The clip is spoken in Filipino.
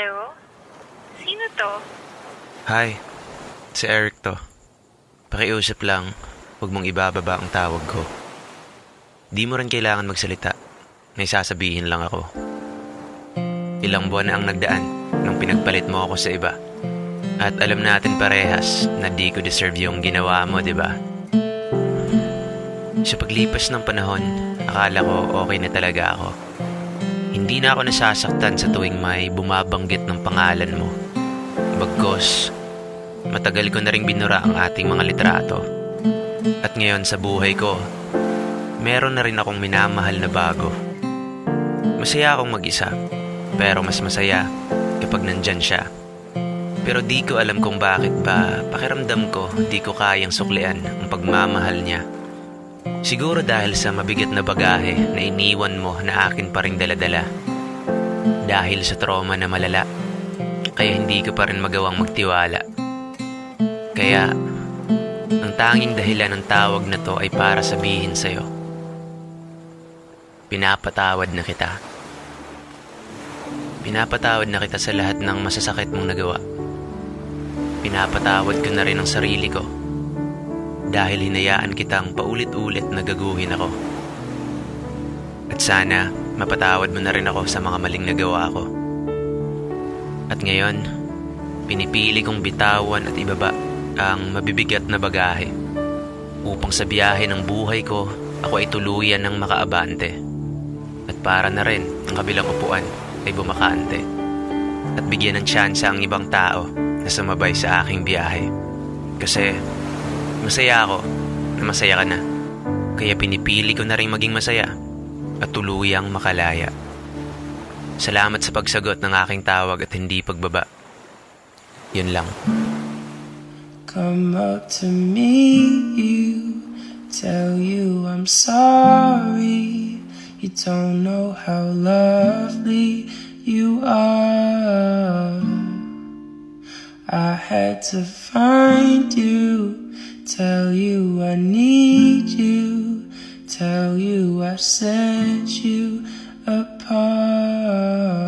Hello? Sino to? Hi, si Eric to. Pakiusap lang, huwag mong ibababa ang tawag ko. Di mo rin kailangan magsalita. May sasabihin lang ako. Ilang buwan na ang nagdaan nung pinagpalit mo ako sa iba. At alam natin parehas na di ko deserve yung ginawa mo, di ba? Sa paglipas ng panahon, akala ko okay na talaga ako. Hindi na ako nasasaktan sa tuwing may bumabanggit ng pangalan mo. Bagkus, matagal ko na ring binura ang ating mga litrato. At ngayon sa buhay ko, meron na rin akong minamahal na bago. Masaya akong mag-isa, pero mas masaya kapag nandyan siya. Pero di ko alam kung bakit ba pakiramdam ko di ko kayang suklian ang pagmamahal niya. Siguro dahil sa mabigat na bagahe na iniwan mo na akin pa ring daladala. Dahil sa trauma na malala, kaya hindi ko pa rin magawang magtiwala. Kaya, ang tanging dahilan ng tawag na to ay para sabihin sa'yo, pinapatawad na kita. Pinapatawad na kita sa lahat ng masasakit mong nagawa. Pinapatawad ko na rin ang sarili ko dahil hinayaan kitang paulit-ulit na gaguhin ako. At sana mapatawad mo na rin ako sa mga maling nagawa ko. At ngayon, pinipili kong bitawan at ibaba ang mabibigat na bagahe upang sa biyahe ng buhay ko ako ay tuluyan ng makaabante. At para na rin ang kabilang upuan ay bumakante at bigyan ng tsansa ang ibang tao na sumabay sa aking biyahe. Kasi masaya ako na masaya ka na. Kaya pinipili ko na rin maging masaya at tuluyang makalaya. Salamat sa pagsagot ng aking tawag at hindi pagbaba. Yun lang. Come up to meet you, tell you I'm sorry. You don't know how lovely you are. I had to find you, tell you I need you, tell you I set you apart.